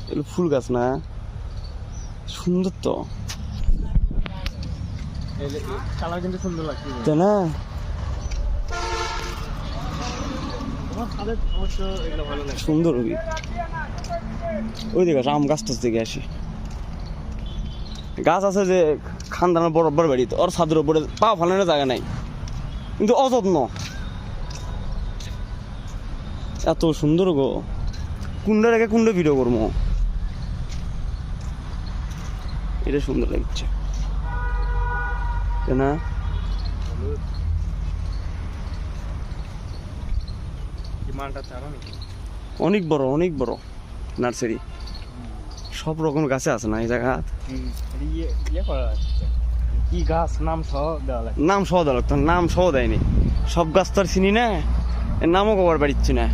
এগুলো ফুল গাছ না, সুন্দর তো, কালার কিন্তু সুন্দর লাগছে তাই না? অবশ্য এগুলো ভালো লাগে। সুন্দর হবে। ওই দিকে আম গাছটার দিকে আসি, গাছ আছে যে খানদানের বরাবর বাড়িতে, ওর ছাদের উপরে পা ফালানোর জায়গা নাই, কিন্তু অযত্ন এত সুন্দর গো। কুন্ডা রেখে কুন্ডে ভিডিও করবো, এটা সুন্দর লাগছে তাই না? অনেক বড়, অনেক বড় নার্সারি, সব রকম গাছে আছে না এই জায়গা। কি গাছ নাম সহ দেওয়া লাগে? নাম সহ দেওয়া লাগতো, নাম সহ দেয়নি, সব গাছ তো আর চিনি না, এর নামও কবার পারিচ্ছি না।